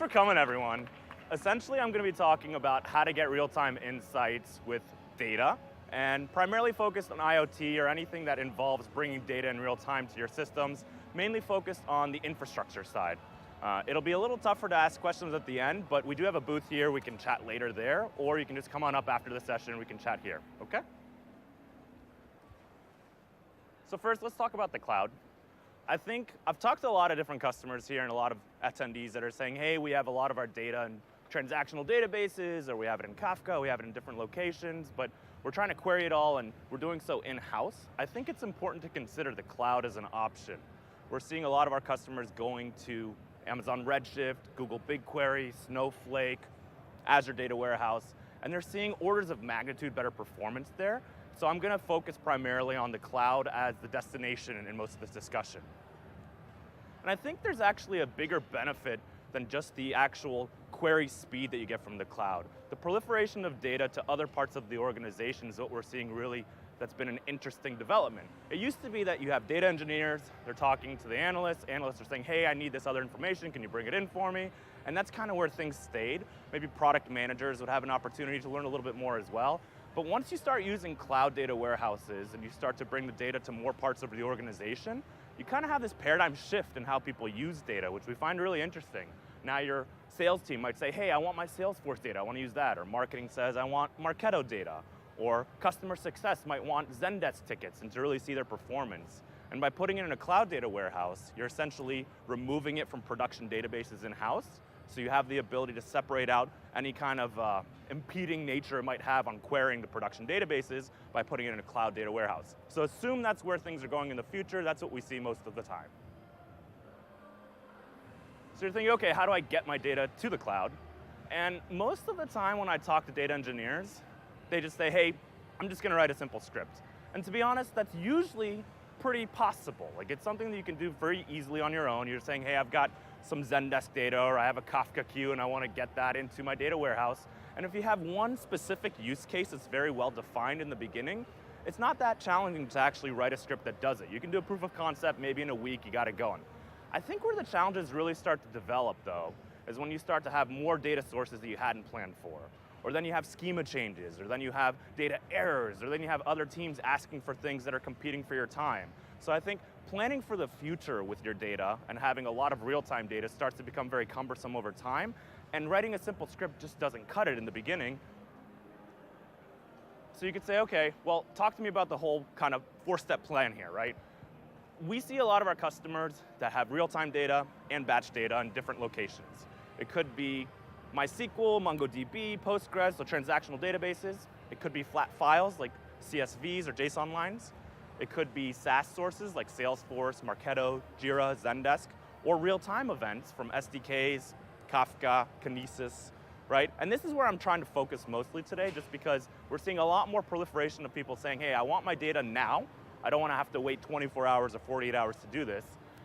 for coming, everyone. Essentially, I'm going to be talking about how to get real-time insights with data, and primarily focused on IoT or anything that involves bringing data in real time to your systems, mainly focused on the infrastructure side. It'll be a little tougher to ask questions at the end, but we do have a booth here. We can chat later there, or you can just come on up after the session. We can chat here, okay? So first, let's talk about the cloud. I think I've talked to a lot of different customers here and a lot of attendees that are saying, hey, we have a lot of our data in transactional databases, or we have it in Kafka, we have it in different locations, but we're trying to query it all and we're doing so in-house. I think it's important to consider the cloud as an option. We're seeing a lot of our customers going to Amazon Redshift, Google BigQuery, Snowflake, Azure Data Warehouse, and they're seeing orders of magnitude better performance there. So I'm going to focus primarily on the cloud as the destination in most of this discussion. And I think there's actually a bigger benefit than just the actual query speed that you get from the cloud. The proliferation of data to other parts of the organization is what we're seeing really that's been an interesting development. It used to be that you have data engineers, they're talking to the analysts are saying, hey, I need this other information, can you bring it in for me? And that's kind of where things stayed. Maybe product managers would have an opportunity to learn a little bit more as well. But once you start using cloud data warehouses and you start to bring the data to more parts of the organization, you kind of have this paradigm shift in how people use data, which we find really interesting. Now your sales team might say, hey, I want my Salesforce data, I want to use that. Or marketing says, I want Marketo data. Or customer success might want Zendesk tickets and to really see their performance. And by putting it in a cloud data warehouse, you're essentially removing it from production databases in-house. So you have the ability to separate out any kind of impeding nature it might have on querying the production databases by putting it in a cloud data warehouse. So assume that's where things are going in the future. That's what we see most of the time. So you're thinking, okay, how do I get my data to the cloud? And most of the time when I talk to data engineers, they just say, hey, I'm just going to write a simple script. And to be honest, that's usually pretty possible. Like, it's something that you can do very easily on your own. You're saying, hey, I've got some Zendesk data, or I have a Kafka queue and I want to get that into my data warehouse. And if you have one specific use case that's very well defined in the beginning, it's not that challenging to actually write a script that does it. You can do a proof of concept, maybe in a week, you got it going. I think where the challenges really start to develop, though, is when you start to have more data sources that you hadn't planned for. Or then you have schema changes, or then you have data errors, or then you have other teams asking for things that are competing for your time. So I think planning for the future with your data and having a lot of real-time data starts to become very cumbersome over time, and writing a simple script just doesn't cut it in the beginning. So you could say, okay, well, talk to me about the whole kind of four-step plan here, right? We see a lot of our customers that have real-time data and batch data in different locations. It could be MySQL, MongoDB, Postgres, so transactional databases. It could be flat files like CSVs or JSON lines. It could be SaaS sources like Salesforce, Marketo, Jira, Zendesk, or real-time events from SDKs, Kafka, Kinesis, right? And this is where I'm trying to focus mostly today, just because we're seeing a lot more proliferation of people saying, hey, I want my data now. I don't want to have to wait 24 hours or 48 hours to do this.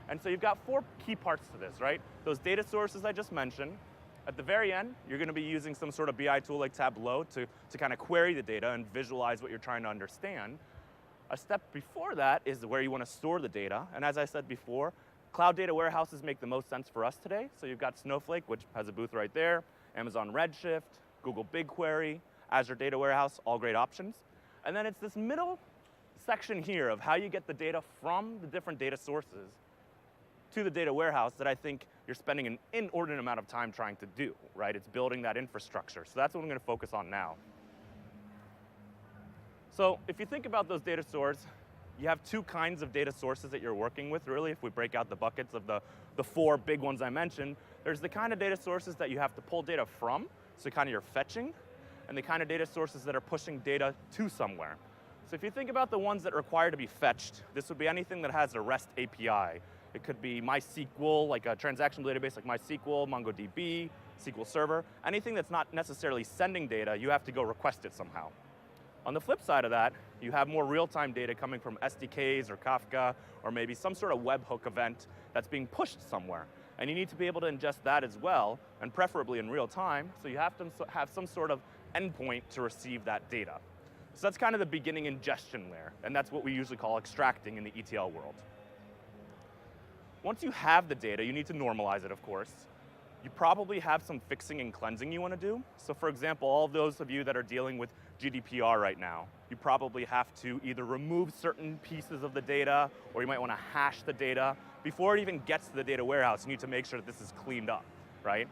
And so you've got four key parts to this, right? Those data sources I just mentioned. At the very end, you're going to be using some sort of BI tool like Tableau to kind of query the data and visualize what you're trying to understand. A step before that is where you want to store the data. And as I said before, cloud data warehouses make the most sense for us today. So you've got Snowflake, which has a booth right there, Amazon Redshift, Google BigQuery, Azure Data Warehouse, all great options. And then it's this middle section here of how you get the data from the different data sources to the data warehouse that I think you're spending an inordinate amount of time trying to do, right? It's building that infrastructure. So that's what I'm going to focus on now. So if you think about those data sources, you have two kinds of data sources that you're working with, really. If we break out the buckets of the four big ones I mentioned, there's the kind of data sources that you have to pull data from, so kind of you're fetching, and the kind of data sources that are pushing data to somewhere. So if you think about the ones that require to be fetched, this would be anything that has a REST API. It could be MySQL, like a transactional database like MySQL, MongoDB, SQL Server. Anything that's not necessarily sending data, you have to go request it somehow. On the flip side of that, you have more real-time data coming from SDKs or Kafka, or maybe some sort of webhook event that's being pushed somewhere. And you need to be able to ingest that as well, and preferably in real time, so you have to have some sort of endpoint to receive that data. So that's kind of the beginning ingestion layer, and that's what we usually call extracting in the ETL world. Once you have the data, you need to normalize it, of course. you probably have some fixing and cleansing you want to do. So for example, all of those of you that are dealing with GDPR right now, you probably have to either remove certain pieces of the data, or you might want to hash the data. Before it even gets to the data warehouse, you need to make sure that this is cleaned up, right?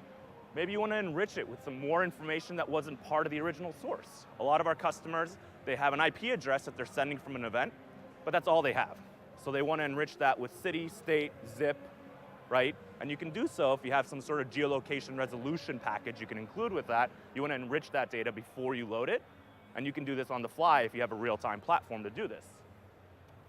Maybe you want to enrich it with some more information that wasn't part of the original source. A lot of our customers, they have an IP address that they're sending from an event, but that's all they have. So they want to enrich that with city, state, zip, right? And you can do so if you have some sort of geolocation resolution package you can include with that. You want to enrich that data before you load it, and you can do this on the fly if you have a real-time platform to do this.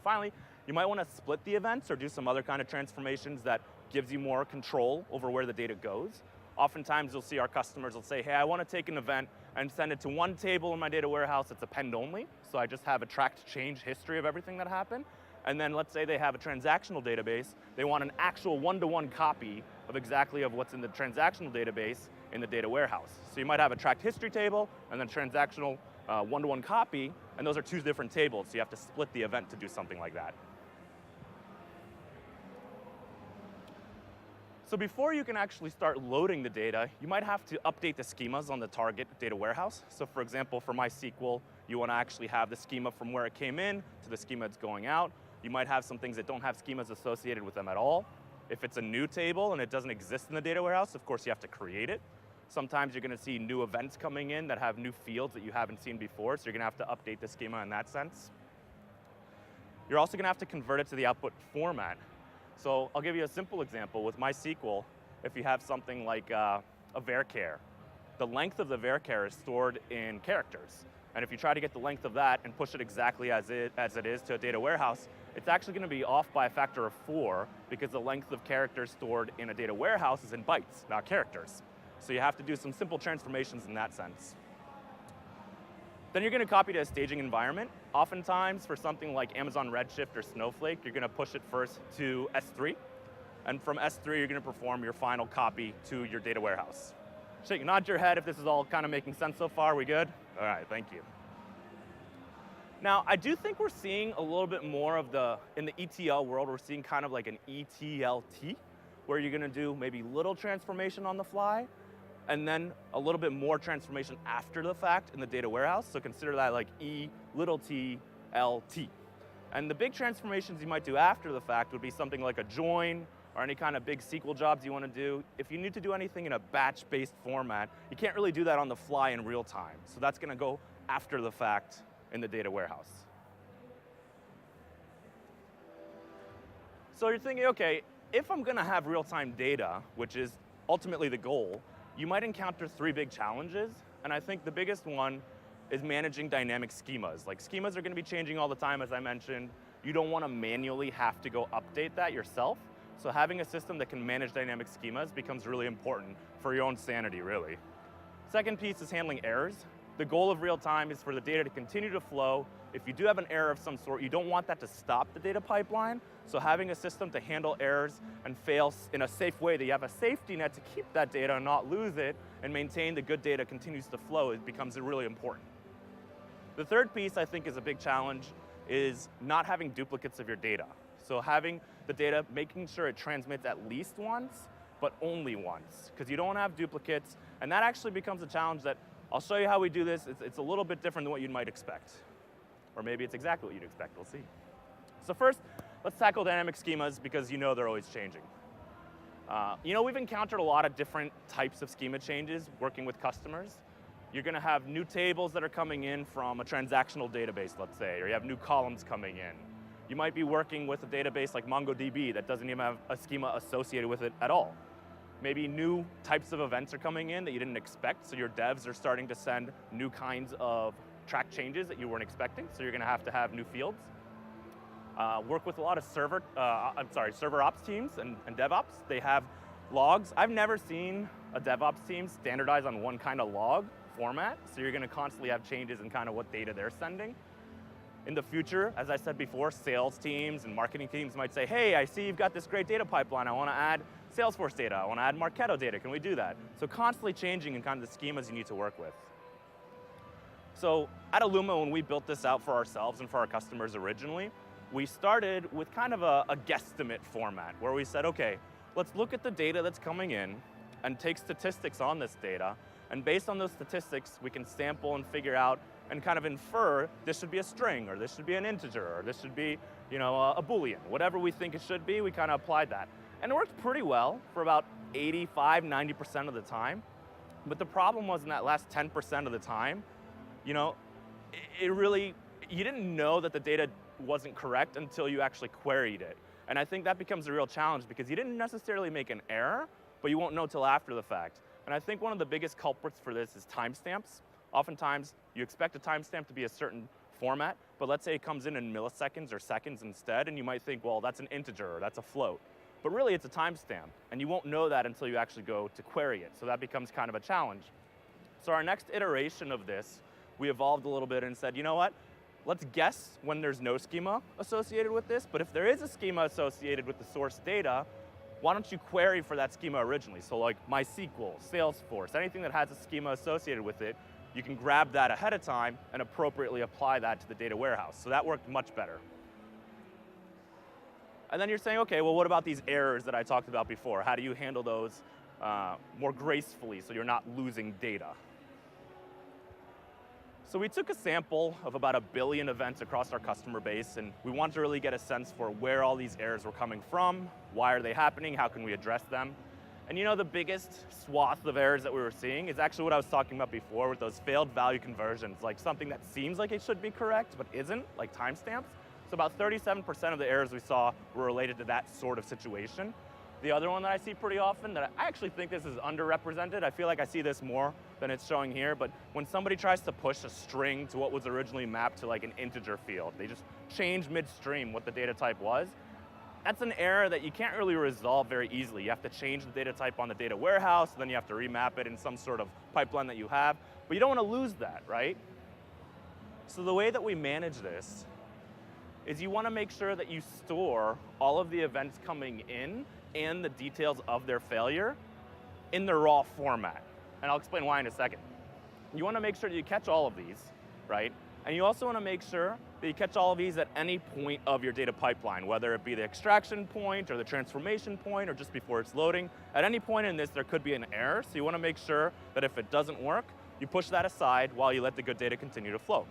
Finally, you might want to split the events or do some other kind of transformations that gives you more control over where the data goes. Oftentimes you'll see our customers will say, hey, I want to take an event and send it to one table in my data warehouse that's append only, so I just have a tracked change history of everything that happened. And then let's say they have a transactional database, they want an actual one-to-one copy of exactly of what's in the transactional database in the data warehouse. So you might have a tracked history table and then transactional one-to-one copy, and those are two different tables, so you have to split the event to do something like that. So before you can actually start loading the data, you might have to update the schemas on the target data warehouse. So for example, for MySQL, you want to actually have the schema from where it came in to the schema it's going out. You might have some things that don't have schemas associated with them at all. If it's a new table and it doesn't exist in the data warehouse, of course you have to create it. Sometimes you're going to see new events coming in that have new fields that you haven't seen before, so you're going to have to update the schema in that sense. You're also going to have to convert it to the output format. So I'll give you a simple example. With MySQL, if you have something like a varchar, the length of the varchar is stored in characters. And if you try to get the length of that and push it exactly as it is to a data warehouse, it's actually going to be off by a factor of 4 because the length of characters stored in a data warehouse is in bytes, not characters. So you have to do some simple transformations in that sense. Then you're going to copy to a staging environment. Oftentimes, for something like Amazon Redshift or Snowflake, you're going to push it first to S3. And from S3, you're going to perform your final copy to your data warehouse. Shake, nod your head if this is all kind of making sense so far. We good? All right, thank you. Now, I do think we're seeing a little bit more of in the ETL world, we're seeing kind of like an ETLT, where you're going to do maybe little transformation on the fly, and then a little bit more transformation after the fact in the data warehouse. So consider that like E little t L T. And the big transformations you might do after the fact would be something like a join or any kind of big SQL jobs you want to do. If you need to do anything in a batch-based format, you can't really do that on the fly in real time. So that's going to go after the fact in the data warehouse. So you're thinking, okay, if I'm going to have real-time data, which is ultimately the goal, you might encounter 3 big challenges, and I think the biggest one is managing dynamic schemas. Like schemas are going to be changing all the time, as I mentioned. You don't want to manually have to go update that yourself, so having a system that can manage dynamic schemas becomes really important for your own sanity, really. Second piece is handling errors. The goal of real time is for the data to continue to flow. If you do have an error of some sort, you don't want that to stop the data pipeline. So having a system to handle errors and fail in a safe way, that you have a safety net to keep that data and not lose it and maintain the good data continues to flow, it becomes really important. The third piece I think is a big challenge is not having duplicates of your data. So having the data, making sure it transmits at least once, but only once, because you don't want to have duplicates. And that actually becomes a challenge that I'll show you how we do this. It's a little bit different than what you might expect. Or maybe it's exactly what you'd expect, we'll see. So first, let's tackle dynamic schemas because you know they're always changing. We've encountered a lot of different types of schema changes working with customers. You're going to have new tables that are coming in from a transactional database, let's say, or you have new columns coming in. You might be working with a database like MongoDB that doesn't even have a schema associated with it at all. Maybe new types of events are coming in that you didn't expect, so your devs are starting to send new kinds of track changes that you weren't expecting, so you're going to have new fields. Work with a lot of server ops teams and DevOps. They have logs. I've never seen a DevOps team standardize on one kind of log format, so you're going to constantly have changes in kind of what data they're sending. In the future, as I said before, sales teams and marketing teams might say, hey, I see you've got this great data pipeline. I want to add Salesforce data. I want to add Marketo data. Can we do that? So constantly changing in kind of the schemas you need to work with. So at Alooma, when we built this out for ourselves and for our customers originally, we started with kind of a guesstimate format where we said, okay, let's look at the data that's coming in and take statistics on this data. And based on those statistics, we can sample and figure out and kind of infer this should be a string, or this should be an integer, or this should be a Boolean. Whatever we think it should be, we kind of applied that. And it worked pretty well for about 85, 90% of the time. But the problem was in that last 10% of the time, you didn't know that the data wasn't correct until you actually queried it. And I think that becomes a real challenge because you didn't necessarily make an error, but you won't know till after the fact. And I think one of the biggest culprits for this is timestamps. Oftentimes, you expect a timestamp to be a certain format, but let's say it comes in milliseconds or seconds instead, and you might think, well, that's an integer or that's a float. But really, it's a timestamp, and you won't know that until you actually go to query it. So that becomes kind of a challenge. So our next iteration of this, we evolved a little bit and said, you know what? Let's guess when there's no schema associated with this, but if there is a schema associated with the source data, why don't you query for that schema originally? So like MySQL, Salesforce, anything that has a schema associated with it, you can grab that ahead of time and appropriately apply that to the data warehouse. So that worked much better. And then you're saying, okay, well, what about these errors that I talked about before? How do you handle those more gracefully so you're not losing data? So we took a sample of about 1 billion events across our customer base, and we wanted to really get a sense for where all these errors were coming from, why are they happening, how can we address them. And the biggest swath of errors that we were seeing is actually what I was talking about before with those failed value conversions, like something that seems like it should be correct but isn't, like timestamps. So about 37% of the errors we saw were related to that sort of situation. The other one that I see pretty often, that I actually think this is underrepresented, I feel like I see this more than it's showing here, but when somebody tries to push a string to what was originally mapped to like an integer field, they just change midstream what the data type was. That's an error that you can't really resolve very easily. You have to change the data type on the data warehouse, then you have to remap it in some sort of pipeline that you have, but you don't want to lose that, right? So the way that we manage this is you want to make sure that you store all of the events coming in and the details of their failure in the raw format. And I'll explain why in a second. You want to make sure that you catch all of these, right? And you also want to make sure that you catch all of these at any point of your data pipeline, whether it be the extraction point or the transformation point or just before it's loading. At any point in this, there could be an error, so you want to make sure that if it doesn't work, you push that aside while you let the good data continue to flow.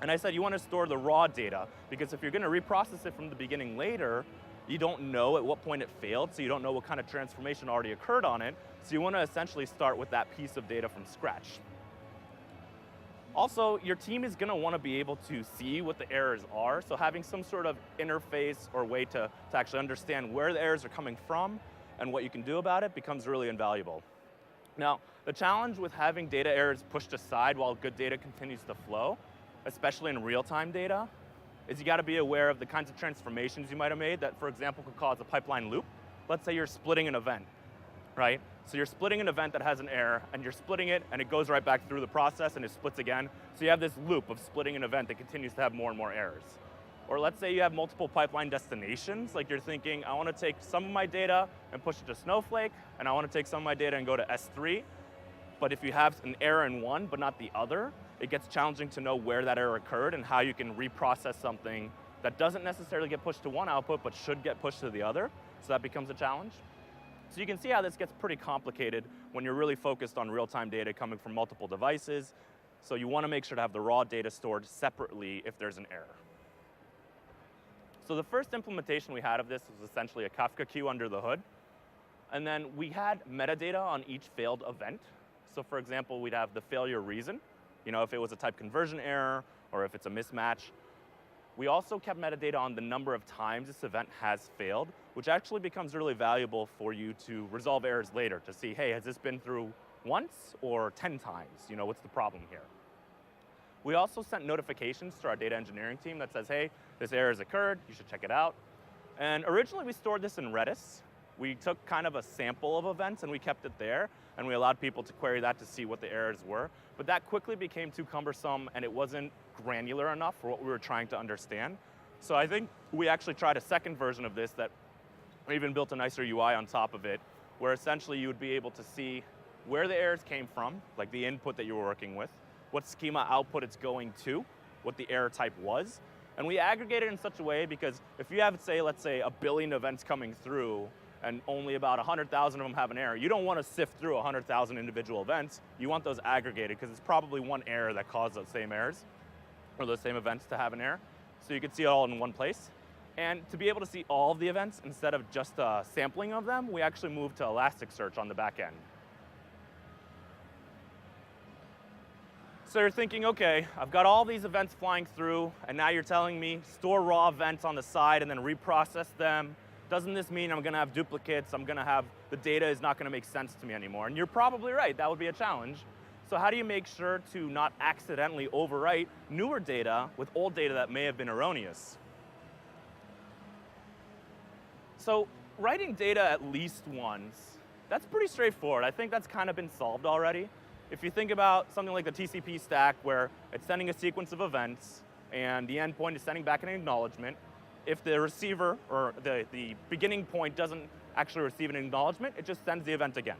And I said you want to store the raw data, because if you're going to reprocess it from the beginning later, you don't know at what point it failed, so you don't know what kind of transformation already occurred on it, so you want to essentially start with that piece of data from scratch. Also, your team is going to want to be able to see what the errors are, so having some sort of interface or way to actually understand where the errors are coming from and what you can do about it becomes really invaluable. Now, the challenge with having data errors pushed aside while good data continues to flow, especially in real-time data, is you got to be aware of the kinds of transformations you might have made that, for example, could cause a pipeline loop. Let's say you're splitting an event, right? So you're splitting an event that has an error, and you're splitting it, and it goes right back through the process, and it splits again. So you have this loop of splitting an event that continues to have more and more errors. Or let's say you have multiple pipeline destinations, like you're thinking, I want to take some of my data and push it to Snowflake, and I want to take some of my data and go to S3. But if you have an error in one but not the other, it gets challenging to know where that error occurred and how you can reprocess something that doesn't necessarily get pushed to one output but should get pushed to the other. So that becomes a challenge. So you can see how this gets pretty complicated when you're really focused on real-time data coming from multiple devices. So you want to make sure to have the raw data stored separately if there's an error. So the first implementation we had of this was essentially a Kafka queue under the hood. And then we had metadata on each failed event. So for example, we'd have the failure reason, if it was a type conversion error or if it's a mismatch. We also kept metadata on the number of times this event has failed, which actually becomes really valuable for you to resolve errors later, to see, hey, has this been through once or 10 times? What's the problem here? We also sent notifications to our data engineering team that says, hey, this error has occurred, you should check it out. And originally we stored this in Redis. We took kind of a sample of events and we kept it there, and we allowed people to query that to see what the errors were. But that quickly became too cumbersome and it wasn't granular enough for what we were trying to understand. So I think we actually tried a second version of this that even built a nicer UI on top of it, where essentially you would be able to see where the errors came from, like the input that you were working with, what schema output it's going to, what the error type was. And we aggregated in such a way because if you have, let's say 1 billion events coming through, and only about 100,000 of them have an error, you don't want to sift through 100,000 individual events. You want those aggregated because it's probably one error that caused those same errors or those same events to have an error. So you can see it all in one place. And to be able to see all of the events instead of just a sampling of them, we actually moved to Elasticsearch on the back end. So you're thinking, okay, I've got all these events flying through, and now you're telling me store raw events on the side and then reprocess them. Doesn't this mean I'm going to have duplicates? The data is not going to make sense to me anymore. And you're probably right, that would be a challenge. So how do you make sure to not accidentally overwrite newer data with old data that may have been erroneous? So writing data at least once, that's pretty straightforward. I think that's kind of been solved already. If you think about something like the TCP stack where it's sending a sequence of events and the endpoint is sending back an acknowledgement, if the receiver or the beginning point doesn't actually receive an acknowledgement, it just sends the event again.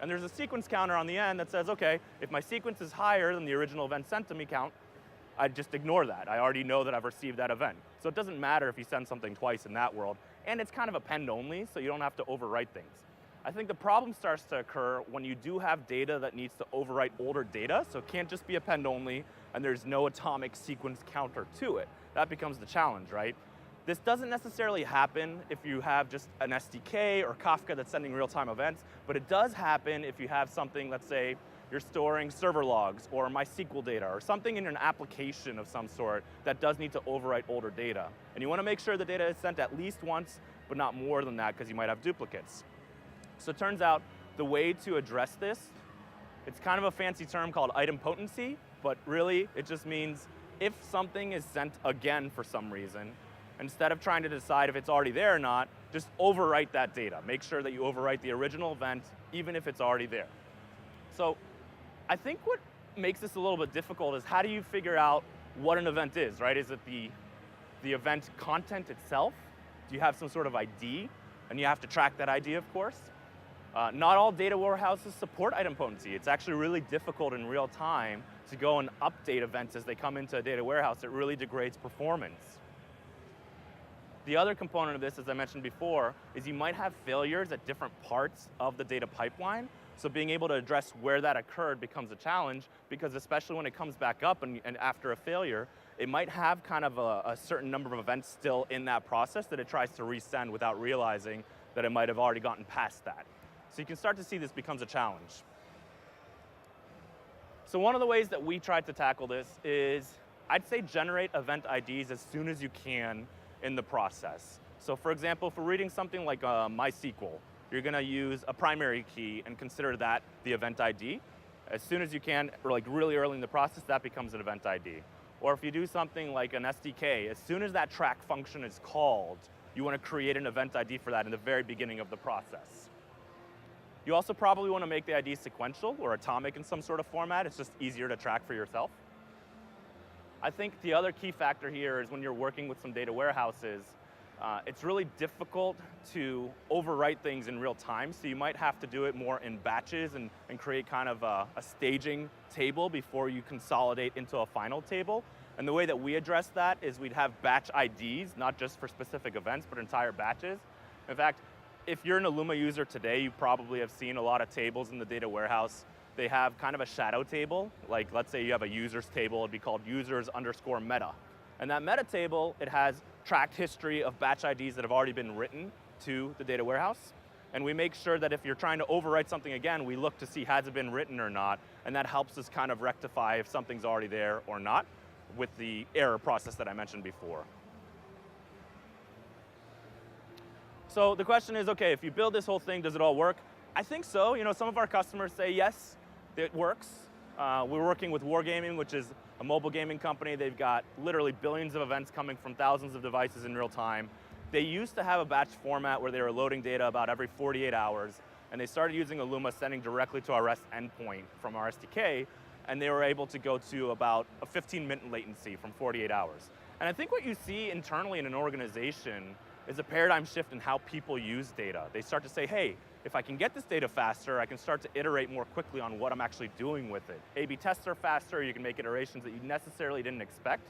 And there's a sequence counter on the end that says, okay, if my sequence is higher than the original event sent to me count, I just ignore that. I already know that I've received that event. So it doesn't matter if you send something twice in that world. And it's kind of append only, so you don't have to overwrite things. I think the problem starts to occur when you do have data that needs to overwrite older data, so it can't just be append only, and there's no atomic sequence counter to it. That becomes the challenge, right? This doesn't necessarily happen if you have just an SDK or Kafka that's sending real-time events, but it does happen if you have something, let's say, you're storing server logs or MySQL data or something in an application of some sort that does need to overwrite older data. And you want to make sure the data is sent at least once, but not more than that because you might have duplicates. So it turns out the way to address this, it's kind of a fancy term called idempotency, but really it just means if something is sent again for some reason, instead of trying to decide if it's already there or not, just overwrite that data. Make sure that you overwrite the original event, even if it's already there. So I think what makes this a little bit difficult is how do you figure out what an event is, right? Is it the event content itself? Do you have some sort of ID? And you have to track that ID, of course. Not all data warehouses support idempotency. It's actually really difficult in real time to go and update events as they come into a data warehouse. It really degrades performance. The other component of this, as I mentioned before, is you might have failures at different parts of the data pipeline. So being able to address where that occurred becomes a challenge because especially when it comes back up and after a failure, it might have kind of a certain number of events still in that process that it tries to resend without realizing that it might have already gotten past that. So you can start to see this becomes a challenge. So one of the ways that we tried to tackle this is, I'd say generate event IDs as soon as you can in the process. So for example, if we're reading something like MySQL, you're going to use a primary key and consider that the event ID. As soon as you can, or like really early in the process, that becomes an event ID. Or if you do something like an SDK, as soon as that track function is called, you want to create an event ID for that in the very beginning of the process. You also probably want to make the ID sequential or atomic in some sort of format. It's just easier to track for yourself. I think the other key factor here is when you're working with some data warehouses, it's really difficult to overwrite things in real time, so you might have to do it more in batches and create kind of a staging table before you consolidate into a final table. And the way that we address that is we'd have batch IDs, not just for specific events, but entire batches. In fact, if you're an Alooma user today, you probably have seen a lot of tables in the data warehouse. They have kind of a shadow table. Like let's say you have a users table, it'd be called users_meta. And that meta table, it has tracked history of batch IDs that have already been written to the data warehouse. And we make sure that if you're trying to overwrite something again, we look to see has it been written or not, and that helps us kind of rectify if something's already there or not with the error process that I mentioned before. So the question is, okay, if you build this whole thing, does it all work? I think so. You know, some of our customers say yes, it works. We're working with Wargaming, which is a mobile gaming company. They've got literally billions of events coming from thousands of devices in real time. They used to have a batch format where they were loading data about every 48 hours, and they started using Alooma sending directly to our REST endpoint from our SDK, and they were able to go to about a 15-minute latency from 48 hours. And I think what you see internally in an organization is a paradigm shift in how people use data. They start to say, hey, if I can get this data faster, I can start to iterate more quickly on what I'm actually doing with it. A/B tests are faster, you can make iterations that you necessarily didn't expect.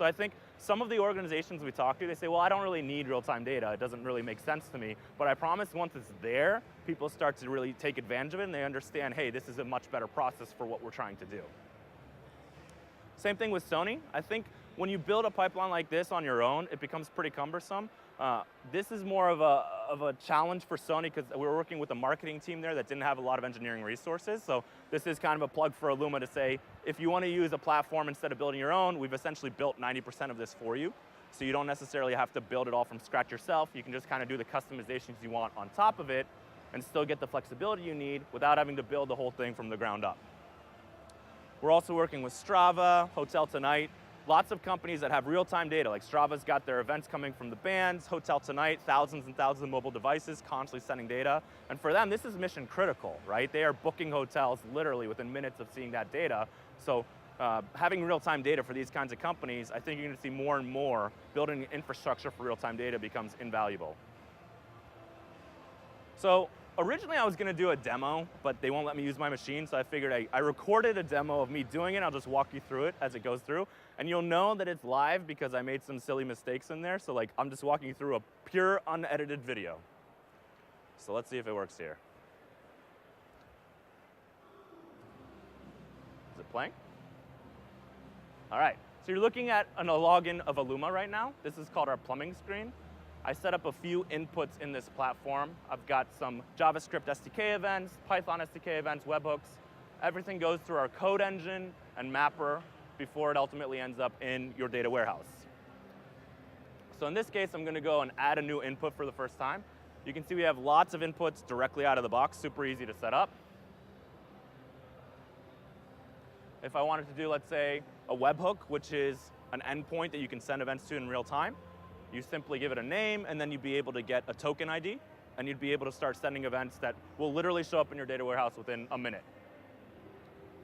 So I think some of the organizations we talk to, they say, well, I don't really need real-time data. It doesn't really make sense to me. But I promise once it's there, people start to really take advantage of it and they understand, hey, this is a much better process for what we're trying to do. Same thing with Sony. I think when you build a pipeline like this on your own, it becomes pretty cumbersome. This is more of a challenge for Sony because we were working with a marketing team there that didn't have a lot of engineering resources. So this is kind of a plug for Alooma to say, if you want to use a platform instead of building your own, we've essentially built 90% of this for you. So you don't necessarily have to build it all from scratch yourself. You can just kind of do the customizations you want on top of it and still get the flexibility you need without having to build the whole thing from the ground up. We're also working with Strava, Hotel Tonight, lots of companies that have real-time data, like Strava's got their events coming from the bands, Hotel Tonight, thousands and thousands of mobile devices constantly sending data. And for them, this is mission critical, right? They are booking hotels literally within minutes of seeing that data. So having real-time data for these kinds of companies, I think you're going to see more and more building infrastructure for real-time data becomes invaluable. So originally I was going to do a demo, but they won't let me use my machine, so I figured I recorded a demo of me doing it. I'll just walk you through it as it goes through. And you'll know that it's live because I made some silly mistakes in there. So like I'm just walking you through a pure unedited video. So let's see if it works here. Is it playing? All right, so you're looking at a login of Alooma right now. This is called our plumbing screen. I set up a few inputs in this platform. I've got some JavaScript SDK events, Python SDK events, webhooks. Everything goes through our code engine and mapper before it ultimately ends up in your data warehouse. So in this case, I'm going to go and add a new input for the first time. You can see we have lots of inputs directly out of the box, super easy to set up. If I wanted to do, let's say, a webhook, which is an endpoint that you can send events to in real time, you simply give it a name, and then you'd be able to get a token ID, and you'd be able to start sending events that will literally show up in your data warehouse within a minute.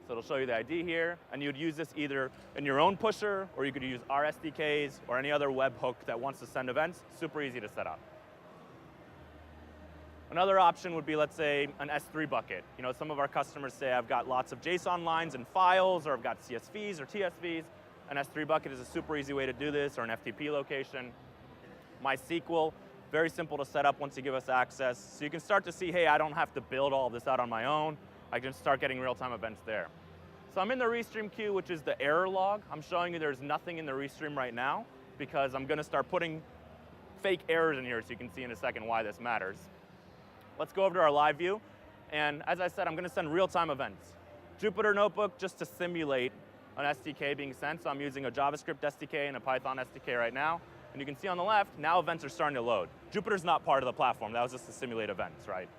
So it'll show you the ID here, and you'd use this either in your own pusher, or you could use our SDKs, or any other webhook that wants to send events. Super easy to set up. Another option would be, let's say, an S3 bucket. You know, some of our customers say, I've got lots of JSON lines and files, or I've got CSVs or TSVs. An S3 bucket is a super easy way to do this, or an FTP location. MySQL, very simple to set up once you give us access. So you can start to see, hey, I don't have to build all of this out on my own. I can start getting real-time events there. So I'm in the restream queue, which is the error log. I'm showing you there's nothing in the restream right now because I'm going to start putting fake errors in here so you can see in a second why this matters. Let's go over to our live view. And as I said, I'm going to send real-time events. Jupyter Notebook just to simulate an SDK being sent. So I'm using a JavaScript SDK and a Python SDK right now. And you can see on the left, now events are starting to load. Jupyter's not part of the platform. That was just to simulate events, right?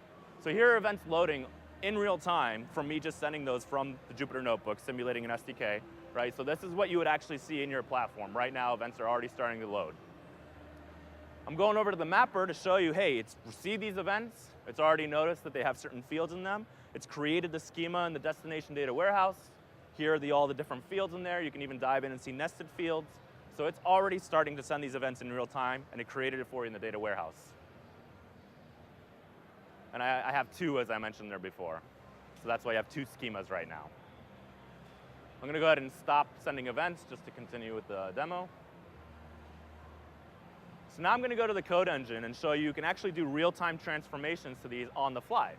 So here are events loading in real time from me just sending those from the Jupyter Notebook, simulating an SDK, right? So this is what you would actually see in your platform. Right now, events are already starting to load. I'm going over to the mapper to show you, hey, it's received these events. It's already noticed that they have certain fields in them. It's created the schema in the destination data warehouse. Here are all the different fields in there. You can even dive in and see nested fields. So it's already starting to send these events in real time, and it created it for you in the data warehouse. And I have two, as I mentioned there before. So that's why I have two schemas right now. I'm going to go ahead and stop sending events just to continue with the demo. So now I'm going to go to the code engine and show you can actually do real-time transformations to these on the fly.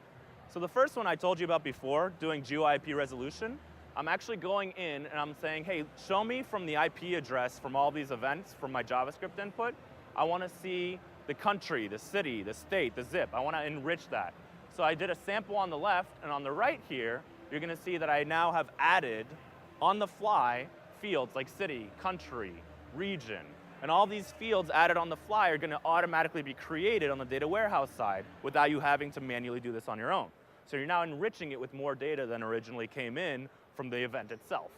So the first one I told you about before, doing GeoIP resolution, I'm actually going in and I'm saying, hey, show me from the IP address from all these events from my JavaScript input. I want to see the country, the city, the state, the zip. I want to enrich that. So I did a sample on the left, and on the right here, you're going to see that I now have added on the fly fields like city, country, region. And all these fields added on the fly are going to automatically be created on the data warehouse side without you having to manually do this on your own. So you're now enriching it with more data than originally came in from the event itself.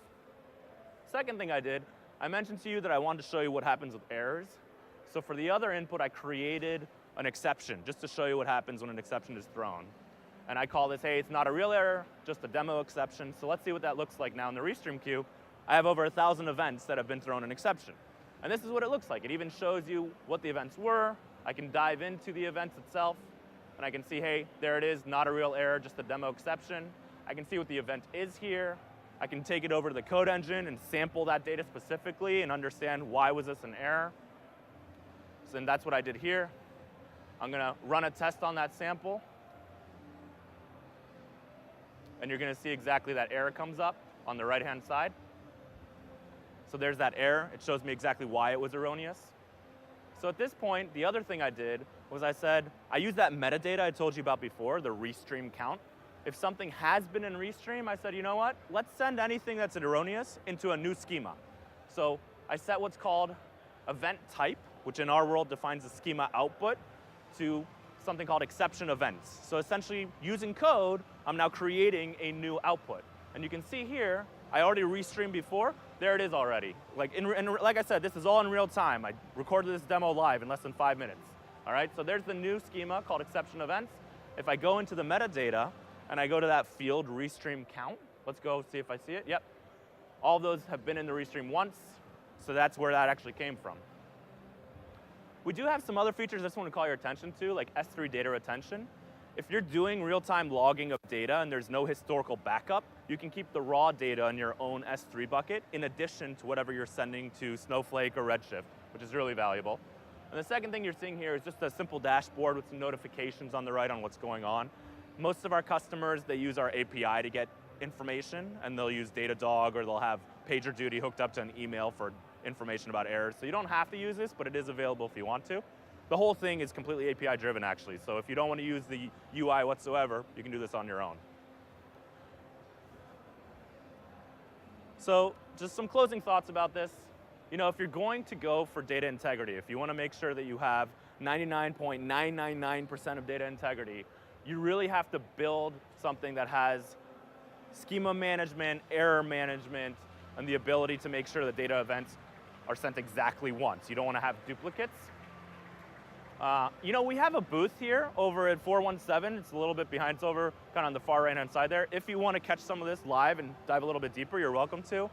Second thing I did, I mentioned to you that I wanted to show you what happens with errors. So for the other input, I created an exception just to show you what happens when an exception is thrown. And I call this, hey, it's not a real error, just a demo exception. So let's see what that looks like now in the restream queue. I have over 1,000 events that have been thrown an exception. And this is what it looks like. It even shows you what the events were. I can dive into the events itself, and I can see, hey, there it is, not a real error, just a demo exception. I can see what the event is here. I can take it over to the code engine and sample that data specifically and understand why was this an error. So then that's what I did here. I'm gonna run a test on that sample. And you're gonna see exactly that error comes up on the right-hand side. So there's that error. It shows me exactly why it was erroneous. So at this point, the other thing I did was I said, I used that metadata I told you about before, the restream count. If something has been in restream, I said, you know what? Let's send anything that's erroneous into a new schema. So I set what's called event type, which in our world defines the schema output, to something called exception events. So essentially, using code, I'm now creating a new output. And you can see here, I already restreamed before. There it is already. Like I said, this is all in real time. I recorded this demo live in less than 5 minutes. All right, so there's the new schema called exception events. If I go into the metadata and I go to that field restream count, let's go see if I see it. Yep, all of those have been in the restream once, so that's where that actually came from. We do have some other features I just want to call your attention to, like S3 data retention. If you're doing real-time logging of data and there's no historical backup, you can keep the raw data in your own S3 bucket in addition to whatever you're sending to Snowflake or Redshift, which is really valuable. And the second thing you're seeing here is just a simple dashboard with some notifications on the right on what's going on. Most of our customers, they use our API to get information, and they'll use Datadog or they'll have PagerDuty hooked up to an email for information about errors. So you don't have to use this, but it is available if you want to. The whole thing is completely API driven actually, so if you don't want to use the UI whatsoever, you can do this on your own. So just some closing thoughts about this. You know, if you're going to go for data integrity, if you want to make sure that you have 99.999% of data integrity, you really have to build something that has schema management, error management, and the ability to make sure that data events are sent exactly once. You don't want to have duplicates. You know, we have a booth here over at 417. It's a little bit behind. It's over kind of on the far right-hand side there. If you want to catch some of this live and dive a little bit deeper, you're welcome to.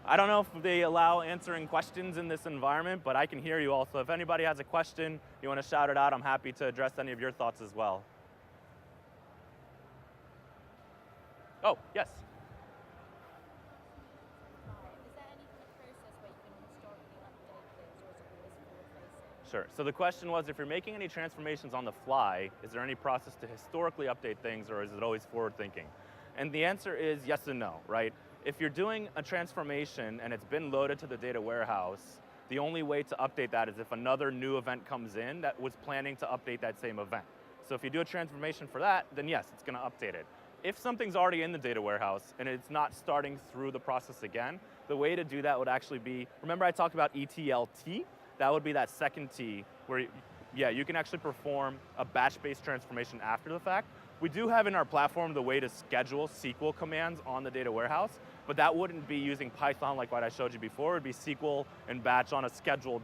I don't know if they allow answering questions in this environment, but I can hear you also. If anybody has a question, you want to shout it out, I'm happy to address any of your thoughts as well. Oh, yes. Sure. So the question was, if you're making any transformations on the fly, is there any process to historically update things, or is it always forward-thinking? And the answer is yes and no, right? If you're doing a transformation and it's been loaded to the data warehouse, the only way to update that is if another new event comes in that was planning to update that same event. So if you do a transformation for that, then yes, it's going to update it. If something's already in the data warehouse and it's not starting through the process again, the way to do that would actually be, remember I talked about ETLT? That would be that second T where, yeah, you can actually perform a batch-based transformation after the fact. We do have in our platform the way to schedule SQL commands on the data warehouse, but that wouldn't be using Python like what I showed you before. It would be SQL and batch on a scheduled,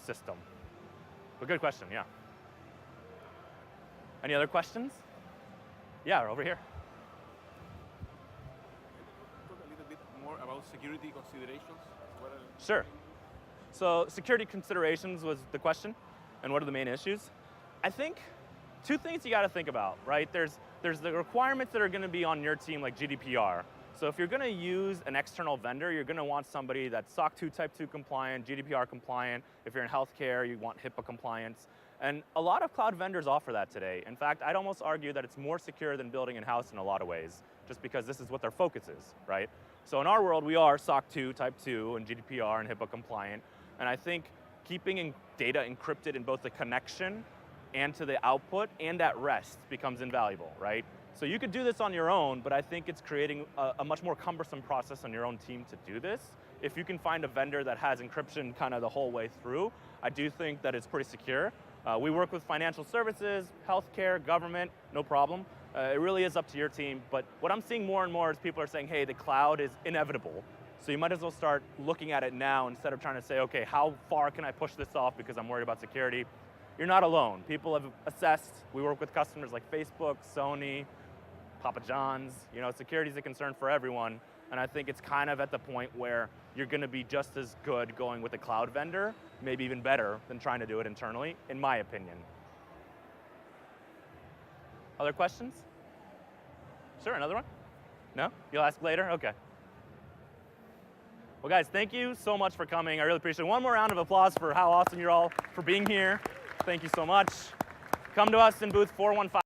system. But good question, yeah. Any other questions? Yeah, over here. Talk a little bit more about security considerations. Sure. So security considerations was the question, and what are the main issues? I think two things you got to think about, right? There's the requirements that are going to be on your team, like GDPR. So if you're going to use an external vendor, you're going to want somebody that's SOC 2 Type 2 compliant, GDPR compliant. If you're in healthcare, you want HIPAA compliance. And a lot of cloud vendors offer that today. In fact, I'd almost argue that it's more secure than building in-house in a lot of ways, just because this is what their focus is, right? So in our world, we are SOC 2 Type 2 and GDPR and HIPAA compliant. And I think keeping data encrypted in both the connection and to the output and at rest becomes invaluable, right? So you could do this on your own, but I think it's creating a much more cumbersome process on your own team to do this. If you can find a vendor that has encryption kind of the whole way through, I do think that it's pretty secure. We work with financial services, healthcare, government, no problem. It really is up to your team, but what I'm seeing more and more is people are saying, hey, the cloud is inevitable. So you might as well start looking at it now instead of trying to say, okay, how far can I push this off because I'm worried about security? You're not alone. People have assessed. We work with customers like Facebook, Sony, Papa John's. Security is a concern for everyone. And I think it's kind of at the point where you're going to be just as good going with a cloud vendor, maybe even better than trying to do it internally, in my opinion. Other questions? Sure, another one? No? You'll ask later? Okay. Well, guys, thank you so much for coming. I really appreciate it. One more round of applause for how awesome you're all for being here. Thank you so much. Come to us in booth 415.